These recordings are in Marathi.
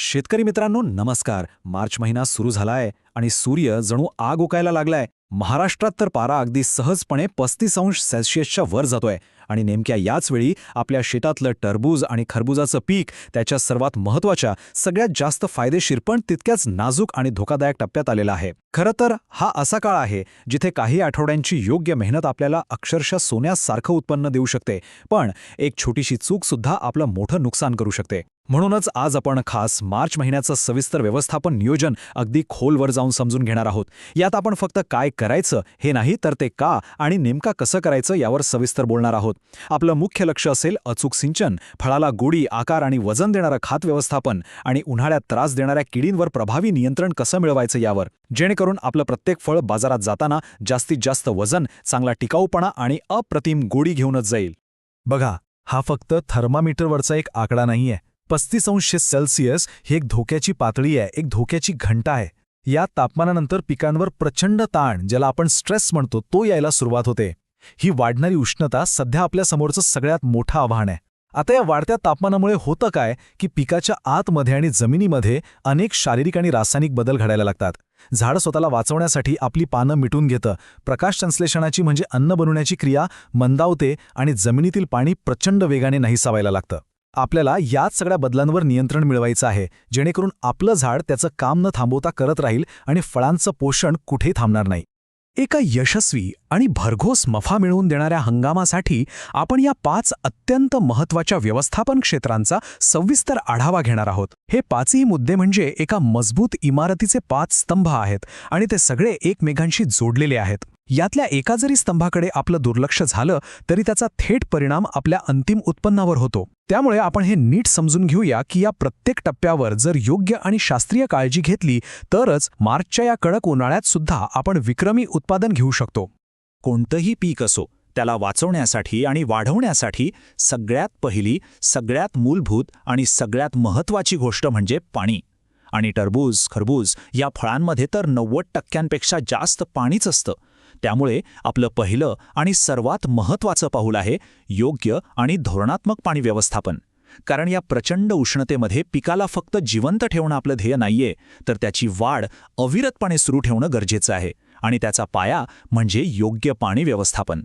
शेतकरी मित्रांनो नमस्कार. मार्च महिना सुरू झालाय आणि सूर्य जणू आग ओकायला लागलाय. महाराष्ट्रात तर पारा अगदी सहजपणे 35°C वर जातोय आणि नेमक्या याच वेळी आपल्या शेतातलं टरबूज आणि खरबुजाचं पीक त्याच्या सर्वात महत्त्वाच्या सगळ्यात जास्त फायदेशीर पण तितक्याच नाजूक आणि धोकादायक टप्प्यात आलेला आहे. खरं तर हा असा काळ आहे जिथे काही आठवड्यांची योग्य मेहनत आपल्याला अक्षरशः सोन्यासारखं उत्पन्न देऊ शकते, पण एक छोटीशी चूक सुद्धा आपलं मोठं नुकसान करू शकते. म्हणूनच आज आपण खास मार्च महिन्याचं सविस्तर व्यवस्थापन नियोजन अगदी खोलवर जाऊन समजून घेणार आहोत. यात आपण फक्त काय करायचं हे नाही तर ते का आणि नेमका कसं करायचं यावर सविस्तर बोलणार आहोत. आपलं मुख्य लक्ष असेल अचूक सिंचन, फळाला गोडी, आकार आणि वजन देणारं खात व्यवस्थापन आणि उन्हाळ्यात त्रास देणाऱ्या किडींवर प्रभावी नियंत्रण कसं मिळवायचं यावर, जेणेकरून आपलं प्रत्येक फळ बाजारात जाताना जास्तीत जास्त वजन, चांगला टिकाऊपणा आणि अप्रतिम गोडी घेऊनच जाईल. बघा, हा फक्त थर्मामीटरवरचा एक आकडा नाहीये. 35°C ही एक धोक्याची पातळी आहे, एक धोक्याची घंटा आहे. या तापमानानंतर पिकांवर प्रचंड ताण, ज्याला आपण स्ट्रेस म्हणतो, तो यायला सुरुवात होते. ही वाढणारी उष्णता सध्या आपल्या समोरचं सगळ्यात मोठं आव्हान आहे. आता या वाढत्या तापमानामुळे होतं काय की पिकाच्या आतमध्ये आणि जमिनीमध्ये अनेक शारीरिक आणि रासायनिक बदल घडायला लागतात. झाड स्वतःला वाचवण्यासाठी आपली पानं मिटून घेतं, प्रकाश संश्लेषणाची म्हणजे अन्न बनवण्याची क्रिया मंदावते आणि जमिनीतील पाणी प्रचंड वेगाने नाहीसा व्हायला लागतं. आपल्याला याच सगळ्या बदलांवर नियंत्रण मिळवायचं आहे, जेणेकरून आपलं झाड त्याचं काम न थांबवता करत राहील आणि फळांचं पोषण कुठेही थांबणार नाही. एका यशस्वी आणि भरघोस नफा मिळवून देणाऱ्या हंगामासाठी आपण या 5 अत्यंत महत्त्वाच्या व्यवस्थापन क्षेत्रांचा सविस्तर आढावा घेणार आहोत. हे 5ही मुद्दे म्हणजे एका मजबूत इमारतीचे 5 स्तंभ आहेत आणि ते सगळे एकमेकांशी जोडलेले आहेत. यातल्या एका जरी स्तंभाकडे आपलं दुर्लक्ष झालं तरी त्याचा थेट परिणाम आपल्या अंतिम उत्पन्नावर होतो. त्यामुळे आपण हे नीट समजून घेऊया की या प्रत्येक टप्प्यावर जर योग्य आणि शास्त्रीय काळजी घेतली तरच मार्चच्या या कडक उन्हाळ्यात सुद्धा आपण विक्रमी उत्पादन घेऊ शकतो. कोणतंही पीक असो, त्याला वाचवण्यासाठी आणि वाढवण्यासाठी सगळ्यात पहिली, सगळ्यात मूलभूत आणि सगळ्यात महत्त्वाची गोष्ट म्हणजे पाणी. आणि टरबूज, खरबूज या फळांमध्ये तर 90% जास्त पाणीच असतं. त्यामुळे आपलं पहिलं आणि सर्वात महत्त्वाचं पाऊल आहे योग्य आणि धोरणात्मक पाणी व्यवस्थापन. कारण या प्रचंड उष्णतेमध्ये पिकाला फक्त जिवंत ठेवणं आपलं ध्येय नाहीये, तर त्याची वाढ अविरतपणे सुरू ठेवणं गरजेचं आहे. आणि त्याचा पाया म्हणजे योग्य पाणी व्यवस्थापन.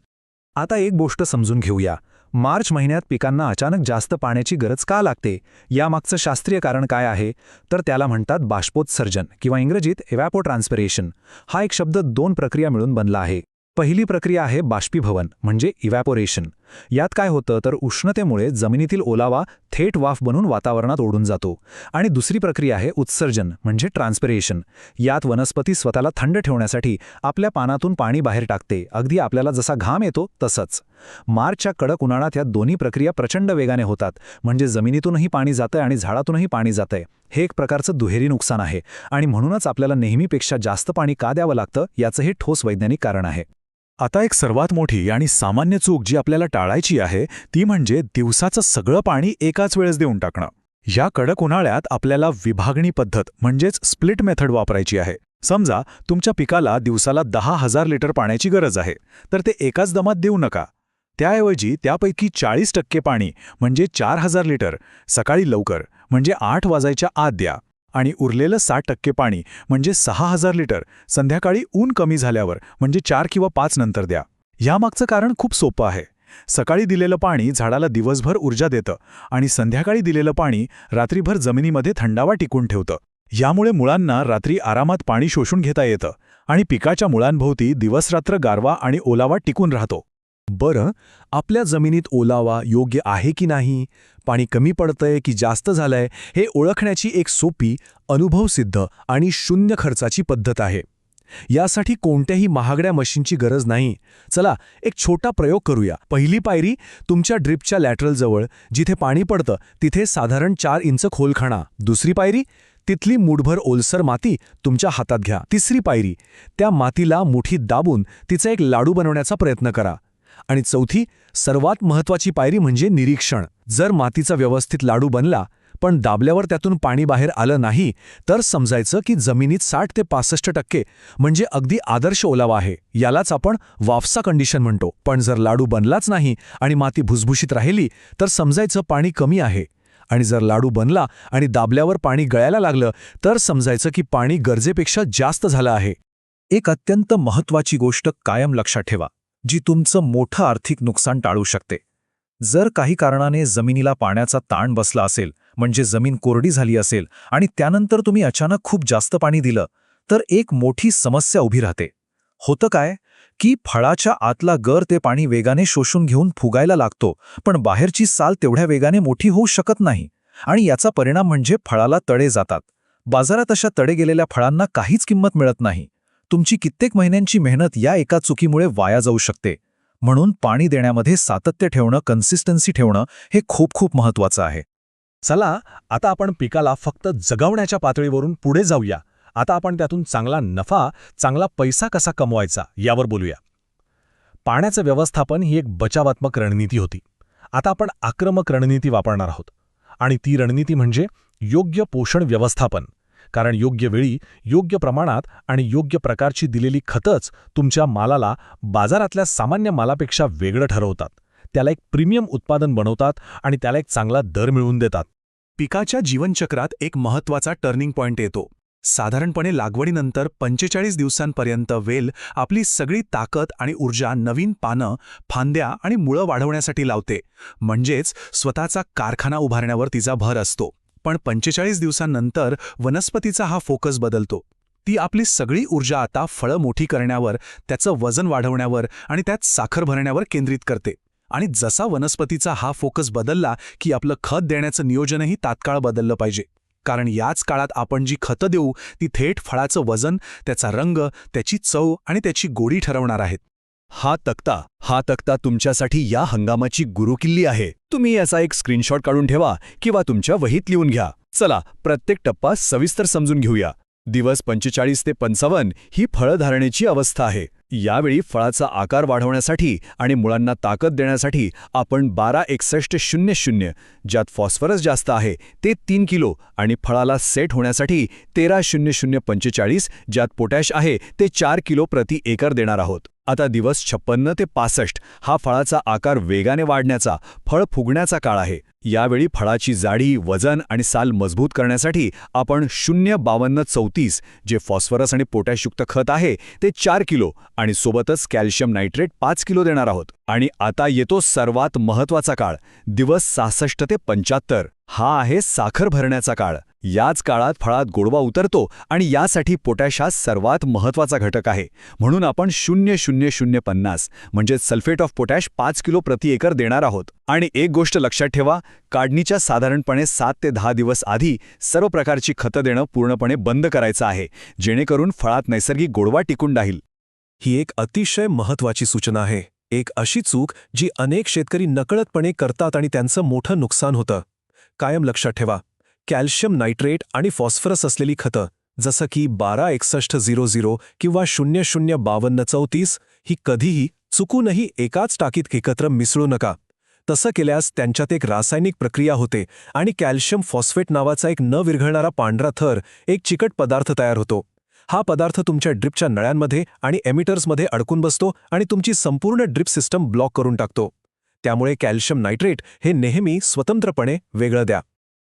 आता एक गोष्ट समजून घेऊया. मार्च महिन्यात पिकांना अचानक जास्त पाण्याची गरज का लागते? यामागचं शास्त्रीय कारण काय आहे? तर त्याला म्हणतात बाष्पोत्सर्जन किंवा इंग्रजीत इव्हॅपोट्रान्स्पिरेशन. हा एक शब्द 2 प्रक्रिया मिळून बनला आहे. पहिली प्रक्रिया आहे बाष्पीभवन म्हणजे इव्हॅपोरेशन. यात काय होतं तर उष्णतेमुळे जमिनीतील ओलावा थेट वाफ बनून वातावरणात ओढून जातो. आणि दुसरी प्रक्रिया आहे उत्सर्जन म्हणजे ट्रान्सपिरेशन. यात वनस्पती स्वतःला थंड ठेवण्यासाठी आपल्या पानातून पाणी बाहेर टाकते, अगदी आपल्याला जसा घाम येतो तसंच. मार्चच्या कडक उन्हाळ्यात या दोन्ही प्रक्रिया प्रचंड वेगाने होतात, म्हणजे जमिनीतूनही पाणी जातंय आणि झाडातूनही पाणी जातंय. हे एक प्रकारचं दुहेरी नुकसान आहे आणि म्हणूनच आपल्याला नेहमीपेक्षा जास्त पाणी का द्यावं लागतं याचं हे ठोस वैज्ञानिक कारण आहे. आता एक सर्वात मोठी आणि सामान्य चूक जी आपल्याला टाळायची आहे ती म्हणजे दिवसाचं सगळं पाणी एकाच वेळेस देऊन टाकणं. या कडक उन्हाळ्यात आपल्याला विभागणी पद्धत म्हणजेच स्प्लिट मेथड वापरायची आहे. समजा तुमच्या पिकाला दिवसाला 10,000 लिटर पाण्याची गरज आहे, तर ते एकाच दमात देऊ नका. त्याऐवजी त्यापैकी 40% पाणी म्हणजे 4,000 लिटर सकाळी लवकर म्हणजे 8 वाजायच्या आत द्या आणि उरलेलं 60% पाणी म्हणजे 6,000 लिटर संध्याकाळी ऊन कमी झाल्यावर म्हणजे 4 किंवा 5 नंतर द्या. यामागचं कारण खूप सोपं आहे. सकाळी दिलेलं पाणी झाडाला दिवसभर ऊर्जा देतं आणि संध्याकाळी दिलेलं पाणी रात्रीभर जमिनीमध्ये थंडावा टिकून ठेवतं. यामुळे मुळांना रात्री आरामात पाणी शोषून घेता येतं आणि पिकाच्या मुळांभोवती दिवसरात्र गारवा आणि ओलावा टिकून राहतो. बरं, आपल्या जमिनीत ओलावा योग्य आहे की नाही, पाणी कमी पडतंय की जास्त झालंय हे ओळखण्याची एक सोपी, अनुभवसिद्ध आणि शून्य खर्चाची पद्धत आहे. यासाठी कोणत्याही महागड्या मशीनची गरज नाही. चला एक छोटा प्रयोग करूया. पहिली पायरी, तुमच्या ड्रिपच्या लॅटरलजवळ जिथे पाणी पडतं तिथे साधारण 4 इंच खोल खणा. दुसरी पायरी, तिथली मूठभर ओलसर माती तुमच्या हातात घ्या. तिसरी पायरी, त्या मातीला मुठीत दाबून तिचा एक लाडू बनवण्याचा प्रयत्न करा. आणि चौथी, सर्वात महत्त्वाची पायरी म्हणजे निरीक्षण. जर मातीचा व्यवस्थित लाडू बनला पण दाबल्यावर त्यातून पाणी बाहेर आलं नाही तर समजायचं की जमिनीत 60 ते 65% म्हणजे अगदी आदर्श ओलावा आहे. यालाच आपण वाफसा कंडिशन म्हणतो. पण जर लाडू बनलाच नाही आणि माती भुसभुशीत राहिली तर समजायचं पाणी कमी आहे. आणि जर लाडू बनला आणि दाबल्यावर पाणी गळायला लागलं तर समजायचं की पाणी गरजेपेक्षा जास्त झालं आहे. एक अत्यंत महत्त्वाची गोष्ट कायम लक्षात ठेवा, जी तुमचं मोठं आर्थिक नुकसान टाळू शकते. जर काही कारणाने जमिनीला पाण्याचा ताण बसला असेल, म्हणजे जमीन कोरडी झाली असेल आणि त्यानंतर तुम्ही अचानक खूप जास्त पाणी दिलं, तर एक मोठी समस्या उभी राहते. होतं काय की फळाच्या आतला गर ते पाणी वेगाने शोषून घेऊन फुगायला लागतो, पण बाहेरची साल तेवढ्या वेगाने मोठी होऊ शकत नाही आणि याचा परिणाम म्हणजे फळाला तडे जातात. बाजारात अशा तडे गेलेल्या फळांना काहीच किंमत मिळत नाही. तुमची कित्येक महिन्यांची मेहनत या एका चुकीमुळे वाया जाऊ शकते. म्हणून पाणी देण्यामध्ये सातत्य ठेवणं, कन्सिस्टन्सी ठेवणं हे खूप खूप महत्त्वाचं आहे. चला आता आपण पिकाला फक्त जगवण्याच्या पातळीवरून पुढे जाऊया. आता आपण त्यातून चांगला नफा, चांगला पैसा कसा कमवायचा यावर बोलूया. पाण्याचं व्यवस्थापन ही एक बचावात्मक रणनीती होती. आता आपण आक्रमक रणनीती वापरणार आहोत. आणि ती रणनीती म्हणजे योग्य पोषण व्यवस्थापन. कारण योग्य वेळी, योग्य प्रमाणात आणि योग्य प्रकारची दिलेली खतंच तुमच्या मालाला बाजारातल्या सामान्य मालापेक्षा वेगळं ठरवतात. त्याला एक प्रीमियम उत्पादन बनवतात आणि त्याला एक चांगला दर मिळवून देतात. पिकाच्या जीवनचक्रात एक महत्त्वाचा टर्निंग पॉइंट येतो. साधारणपणे लागवडीनंतर 45 दिवसांपर्यंत वेल आपली सगळी ताकद आणि ऊर्जा नवीन पानं, फांद्या आणि मुळं वाढवण्यासाठी लावते. म्हणजेच स्वतःचा कारखाना उभारण्यावर तिचा भर असतो. पण 45 दिवसांनंतर वनस्पतीचा हा फोकस बदलतो. ती आपली सगळी ऊर्जा आता फळं मोठी करण्यावर, त्याचं वजन वाढवण्यावर आणि त्यात साखर भरण्यावर केंद्रित करते. आणि जसा वनस्पतीचा हा फोकस बदलला की आपलं खत देण्याचं नियोजनही तात्काळ बदललं पाहिजे. कारण याच काळात आपण जी खतं देऊ ती थेट फळाचं वजन, त्याचा रंग, त्याची चव आणि त्याची गोडी ठरवणार आहेत. हा तक्ता तुमच्यासाठी या हंगामाची गुरुकिल्ली आहे. तुम्ही याचा एक स्क्रीनशॉट काढून ठेवा किंवा तुमच्या वहीत लिहून घ्या. चला प्रत्येक टप्पा सविस्तर समजून घेऊया. दिवस 45 ते 55 ही फळधारणेची अवस्था आहे. यावेळी फळाचा आकार वाढवण्यासाठी आणि मुळांना ताकद देण्यासाठी आपण 12-61-00, ज्यात फॉस्फरस जास्त आहे, ते 3 किलो आणि फळाला सेट होण्यासाठी 13-00-45, ज्यात पोटॅश आहे, ते 4 किलो प्रति एकर देणार आहोत. आता दिवस 56 ते 65 हा फळाचा आकार वेगाने वाढण्याचा, फळ फुगण्याचा काळ आहे. यावेळी फळाची जाडी, वजन आणि साल मजबूत करण्यासाठी आपण 0-52-34, जे फॉस्फरस आणि पोटॅशयुक्त खत आहे, ते 4 किलो आणि सोबतच कॅल्शियम नायट्रेट 5 किलो देणार आहोत. आणि आता येतो सर्वात महत्त्वाचा काळ, दिवस 66 ते 75. हा आहे साखर भरण्याचा काळ. याच काळात फळात गोडवा उतरतो आणि यासाठी पोटॅश हा सर्वात महत्त्वाचा घटक आहे. म्हणून आपण 0-00-50 म्हणजे सल्फेट ऑफ पोटॅश 5 किलो प्रति एकर देणार आहोत. आणि एक गोष्ट लक्षात ठेवा, काढणीच्या साधारणपणे 7 ते 10 दिवस आधी सर्व प्रकारची खतं देणं पूर्णपणे बंद करायचं आहे, जेणेकरून फळात नैसर्गिक गोडवा टिकून राहील. ही एक अतिशय महत्त्वाची सूचना आहे. एक अशी चूक जी अनेक शेतकरी नकळतपणे करतात आणि त्यांचं मोठं नुकसान होतं. कायम लक्षात ठेवा, कॅल्शियम नायट्रेट आणि फॉस्फरस असलेली खतं जसं की 12-61-00 किंवा 00-52-34 ही कधीही चुकूनही एकाच टाकीत एकत्र मिसळू नका. तसं केल्यास त्यांच्यात एक रासायनिक प्रक्रिया होते आणि कॅल्शियम फॉस्फेट नावाचा एक न विरघळणारा पांढरा थर, एक चिकट पदार्थ तयार होतो. हा पदार्थ तुमच्या ड्रिपच्या नळ्यांमध्ये आणि एमिटर्समध्ये अडकून बसतो आणि तुमची संपूर्ण ड्रिप सिस्टम ब्लॉक करून टाकतो. त्यामुळे कॅल्शियम नायट्रेट हे नेहमी स्वतंत्रपणे वेगळं द्या.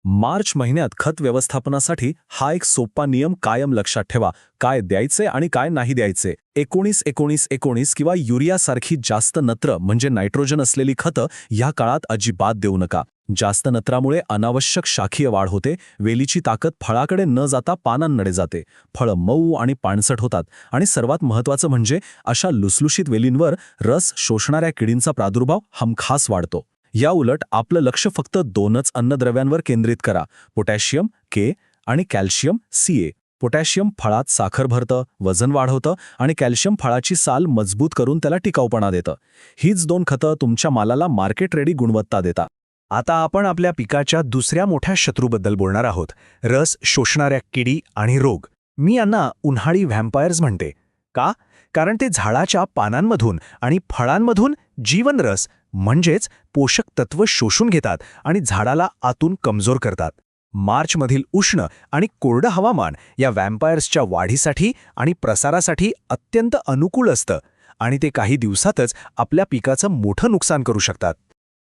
मार्च महिन्यात खत व्यवस्थापनासाठी हा एक सोपा नियम कायम लक्षात ठेवा. काय द्यायचे आणि काय नाही द्यायचे. 19-19-19 किंवा युरियासारखी जास्त नत्र म्हणजे नायट्रोजन असलेली खतं या काळात अजिबात देऊ नका. जास्त नत्रामुळे अनावश्यक शाखीय वाढ होते, वेलीची ताकद फळाकडे न जाता पानांकडे जाते, फळं मऊ आणि पाणसट होतात आणि सर्वात महत्त्वाचं म्हणजे अशा लुसलुशीत वेलींवर रस शोषणाऱ्या किडींचा प्रादुर्भाव हमखास वाढतो. या उलट आपलं लक्ष फक्त 2च अन्नद्रव्यांवर केंद्रित करा, पोटॅशियम के आणि कॅल्शियम Ca. पोटॅशियम फळात साखर भरतं, वजन वाढवतं आणि कॅल्शियम फळाची साल मजबूत करून त्याला टिकाऊपणा देतं. हीच 2 खतं तुमच्या मालाला मार्केट रेडी गुणवत्ता देतात. आता आपण आपल्या पिकाच्या दुसऱ्या मोठ्या शत्रूबद्दल बोलणार आहोत, रस शोषणाऱ्या किडी आणि रोग. मी यांना उन्हाळी व्हॅम्पायर्स म्हणते. का? कारण ते झाडाच्या पानांमधून आणि फळांमधून जीवनरस म्हणजेच पोषक तत्व शोषून घेतात आणि झाडाला आतून कमजोर करतात. मार्चमधील उष्ण आणि कोरडं हवामान या व्हॅम्पायर्सच्या वाढीसाठी आणि प्रसारासाठी अत्यंत अनुकूल असतं आणि ते काही दिवसातच आपल्या पिकाचं मोठं नुकसान करू शकतात.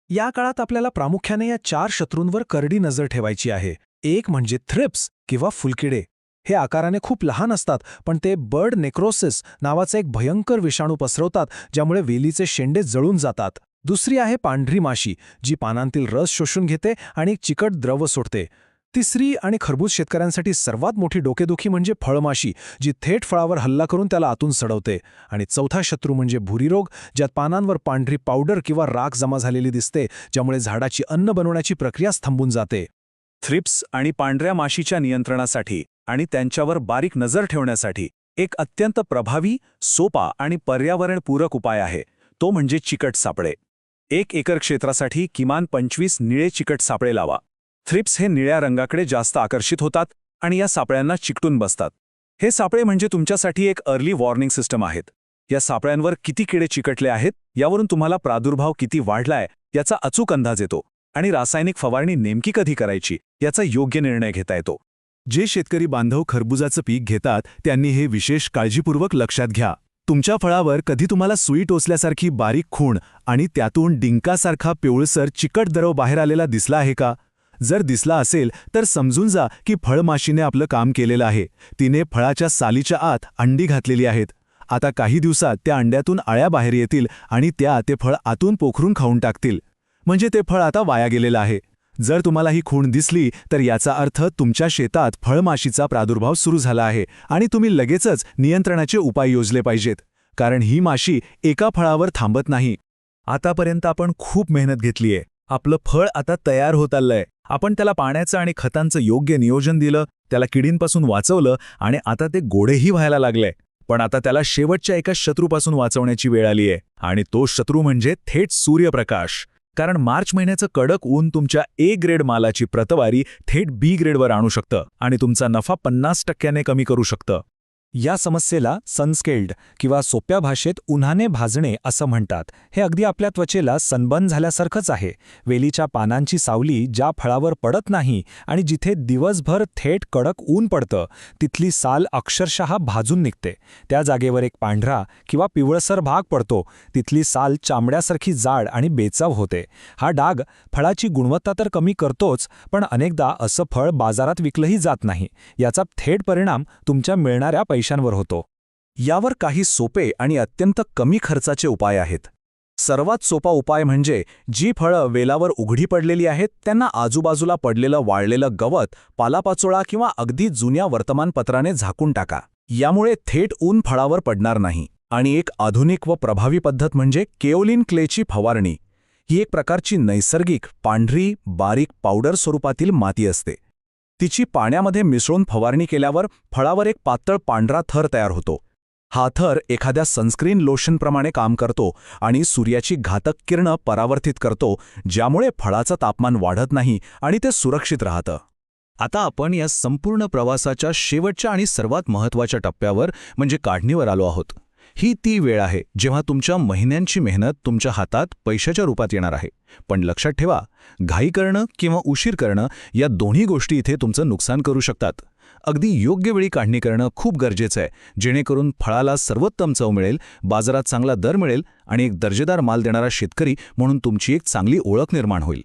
या काळात आपल्याला प्रामुख्याने या 4 शत्रूंवर करडी नजर ठेवायची आहे. एक म्हणजे थ्रिप्स किंवा फुलकिडे. हे आकाराने खूप लहान असतात, पण ते बर्ड नेक्रोसिस नावाचा एक भयंकर विषाणू पसरवतात, ज्यामुळे वेलीचे शेंडे जळून जातात. दुसरी आहे पांढरी माशी, जी पानांतील रस शोषून घेते आणि एक चिकट द्रव सोडते. तिसरी आणि खरबूज शेतकऱ्यांसाठी सर्वात मोठी डोकेदुखी म्हणजे फळमाशी, जी थेट फळावर हल्ला करून त्याला आतून सडवते. आणि चौथा शत्रू म्हणजे भुरीरोग, ज्यात पानांवर पांढरी पावडर किंवा राख जमा झालेली दिसते, ज्यामुळे झाडाची अन्न बनवण्याची प्रक्रियाच थांबून जाते. थ्रिप्स आणि पांढऱ्या माशीच्या नियंत्रणासाठी आणि त्यांच्यावर बारीक नजर ठेवण्यासाठी एक अत्यंत प्रभावी, सोपा आणि पर्यावरणपूरक उपाय आहे, तो म्हणजे चिकट सापळे. 1 एकर क्षेत्रासाठी किमान 25 निळे चिकट सापळे लावा. थ्रिप्स हे निळ्या रंगाकडे जास्त आकर्षित होतात आणि या सापळ्यांना चिकटून बसतात. हे सापळे म्हणजे तुमच्यासाठी एक अर्ली वॉर्निंग सिस्टम आहेत. या सापळ्यांवर किती किडे चिकटले आहेत यावरून तुम्हाला प्रादुर्भाव किती वाढलाय याचा अचूक अंदाज येतो आणि रासायनिक फवारणी नेमकी कधी करायची याचा योग्य निर्णय घेता येतो. जे शेतकरी बांधव खरबुजाचं पीक घेतात त्यांनी हे विशेष काळजीपूर्वक लक्षात घ्या. तुमच्या फळावर कधी तुम्हाला सुई टोचल्यासारखी बारीक खूण आणि त्यातून डिंकासारखा पिवळसर चिकट द्रव बाहेर आलेला दिसला आहे का? जर दिसला असेल तर समजून जा की फळमाशीने आपलं काम केलेलं आहे. तिने फळाच्या सालीच्या आत अंडी घातलेली आहेत. आता काही दिवसात त्या अंड्यातून अळ्या बाहेर येतील आणि त्या ते फळ आतून पोखरून खाऊन टाकतील. म्हणजे ते फळ आता वाया गेलेलं आहे. जर तुम्हाला ही खूण दिसली तर याचा अर्थ तुमच्या शेतात फळमाशीचा प्रादुर्भाव सुरू झाला आहे आणि तुम्ही लगेचच नियंत्रणाचे उपाय योजले पाहिजेत, कारण ही माशी एका फळावर थांबत नाही. आतापर्यंत आपण खूप मेहनत घेतलीये. आपलं फळ आता तयार होत आलंय. आपण त्याला पाण्याचं आणि खतांचं योग्य नियोजन दिलं, त्याला किडींपासून वाचवलं आणि आता ते गोडेही व्हायला लागलंय. पण आता त्याला शेवटच्या एका शत्रूपासून वाचवण्याची वेळ आलीये आणि तो शत्रू म्हणजे थेट सूर्यप्रकाश. कारण मार्च महिन्याचं कडक ऊन तुमच्या A ग्रेड मालाची प्रतवारी थेट B ग्रेडवर आणू शकतं आणि तुमचा नफा 50% कमी करू शकतं. या समस्येला सनस्केल्ड किंवा सोप्या भाषेत उन्हाने भाजणे असं म्हणतात. हे अगदी आपल्या त्वचेला सनबर्न झाल्यासारखंच आहे. वेलीच्या पानांची सावली ज्या फळावर पडत नाही आणि जिथे दिवसभर थेट कडक ऊन पडतं, तिथली साल अक्षरशः भाजून निघते. त्या जागेवर एक पांढरा किंवा पिवळसर भाग पडतो. तिथली साल चामड्यासारखी जाड आणि बेचव होते. हा डाग फळाची गुणवत्ता तर कमी करतोच, पण अनेकदा असं फळ बाजारात विकलंही जात नाही. याचा थेट परिणाम तुमच्या मिळणाऱ्या पैशांवर होतो. यावर काही सोपे आणि अत्यंत कमी खर्चाचे उपाय आहेत. सर्वात सोपा उपाय म्हणजे जी फळं वेलावर उघडी पडलेली आहेत त्यांना आजूबाजूला पडलेलं वाळलेलं गवत, पालापाचोळा किंवा अगदी जुन्या वर्तमानपत्राने झाकून टाका. यामुळे थेट ऊन फळावर पडणार नाही. आणि एक आधुनिक व प्रभावी पद्धत म्हणजे केओलिन क्लेची फवारणी. ही एक प्रकारची नैसर्गिक, पांढरी, बारीक पावडर स्वरूपातील माती असते. तिची पाण्यामध्ये मिसळून फवारणी केल्यावर फळावर एक पातळ पांढरा थर तयार होतो. हा थर एखाद्या सनस्क्रीन लोशनप्रमाणे काम करतो आणि सूर्याची घातक किरणं परावर्तित करतो, ज्यामुळे फळाचं तापमान वाढत नाही आणि ते सुरक्षित राहतं. आता आपण या संपूर्ण प्रवासाच्या शेवटच्या आणि सर्वात महत्त्वाच्या टप्प्यावर म्हणजे काढणीवर आलो आहोत. ही ती वेळ आहे जेव्हा तुमच्या महिन्यांची मेहनत तुमच्या हातात पैशाच्या रूपात येणार आहे. पण लक्षात ठेवा, घाई करणं किंवा उशीर करणं या दोन्ही गोष्टी इथे तुमचं नुकसान करू शकतात. अगदी योग्य वेळी काढणी करणं खूप गरजेचं आहे, जेणेकरून फळाला सर्वोत्तम चव मिळेल, बाजारात चांगला दर मिळेल आणि एक दर्जेदार माल देणारा शेतकरी म्हणून तुमची एक चांगली ओळख निर्माण होईल.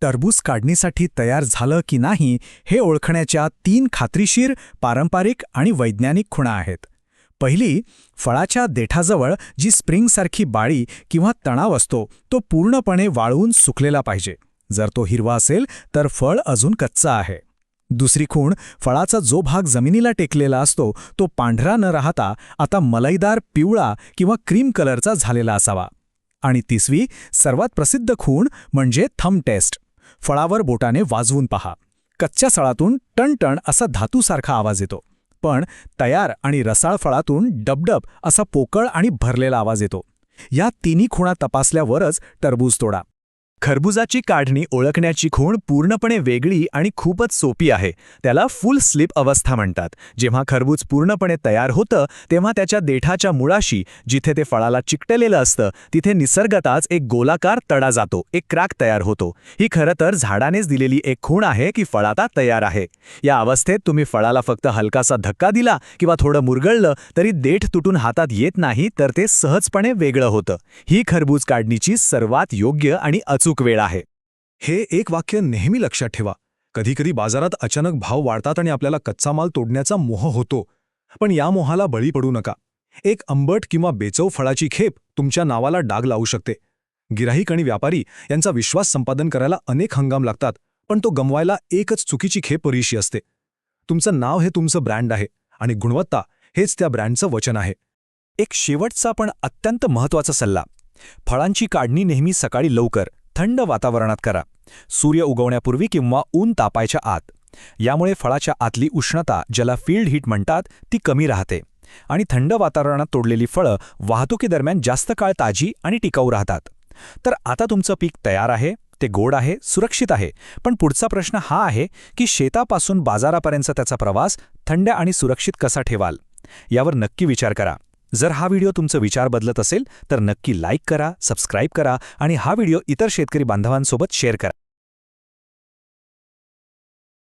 टरबूज काढणीसाठी तयार झालं की नाही हे ओळखण्याच्या 3 खात्रीशीर, पारंपरिक आणि वैज्ञानिक खुणा आहेत. पहिली, फळाच्या देठाजवळ जी स्प्रिंगसारखी बाळी किंवा तणाव असतो तो पूर्णपणे वाळून सुकलेला पाहिजे. जर तो हिरवा असेल तर फळ अजून कच्चा आहे. दुसरी खूण, फळाचा जो भाग जमिनीला टेकलेला असतो तो पांढरा न राहता आता मलईदार पिवळा किंवा क्रीम कलरचा झालेला असावा. आणि तिसरी, सर्वात प्रसिद्ध खूण म्हणजे थंब टेस्ट. फळावर बोटाने वाजवून पहा. कच्च्या सळातून टणटण असा धातूसारखा आवाज येतो, पण तयार आणि रसाळ फळातून डबडब असा पोकळ आणि भरलेला आवाज येतो. या तिन्ही खुणा तपासल्यावरच टरबूज तोडा. खरबुजाची काढणी ओळखण्याची खूण पूर्णपणे वेगळी आणि खूपच सोपी आहे. त्याला फुल स्लिप अवस्था म्हणतात. जेव्हा खरबूज पूर्णपणे तयार होतं तेव्हा त्याच्या देठाच्या मुळाशी, जिथे ते फळाला चिकटलेलं असतं, तिथे निसर्गतःच एक गोलाकार तडा जातो, एक क्रॅक तयार होतो. ही खरं तर झाडानेच दिलेली एक खूण आहे की फळ आता तयार आहे. या अवस्थेत तुम्ही फळाला फक्त हलकासा धक्का दिला किंवा थोडं मुरगळलं तरी देठ तुटून हातात येत नाही, तर ते सहजपणे वेगळं होतं. ही खरबूज काढणीची सर्वात योग्य आणि अचूक अचूक वेळ आहे. हे एक वाक्य नेहमी लक्षात ठेवा. कधीकधी बाजारात अचानक भाव वाढतात आणि आपल्याला कच्चा माल तोडण्याचा मोह होतो. पण या मोहाला बळी पडू नका. एक आंबट किंवा बेचव फळाची खेप तुमच्या नावाला डाग लावू शकते. गिराहिक आणि व्यापारी यांचा विश्वास संपादन करायला अनेक हंगाम लागतात, पण तो गमवायला एकच चुकीची खेप पुरेशी असते. तुमचं नाव हे तुमचं ब्रँड आहे आणि गुणवत्ता हेच त्या ब्रँडचं वचन आहे. एक शेवटचा पण अत्यंत महत्त्वाचा सल्ला. फळांची काढणी नेहमी सकाळी लवकर, थंड वातावरणात करा. सूर्य उगवण्यापूर्वी किंवा ऊन तापायच्या आत. यामुळे फळाच्या आतली उष्णता, ज्याला फील्ड हीट म्हणतात, ती कमी राहते आणि थंड वातावरणात तोडलेली फळं वाहतुकीदरम्यान जास्त काळ ताजी आणि टिकाऊ राहतात. तर आता तुमचं पीक तयार आहे, ते गोड आहे, सुरक्षित आहे. पण पुढचा प्रश्न हा आहे की शेतापासून बाजारापर्यंतचा त्याचा प्रवास थंड आणि सुरक्षित कसा ठेवाल, यावर नक्की विचार करा. जर हा व्हिडिओ तुमचा विचार बदलत असेल तर नक्की लाईक करा, सबस्क्राईब करा आणि हा व्हिडिओ इतर शेतकरी बांधवांसोबत शेअर करा.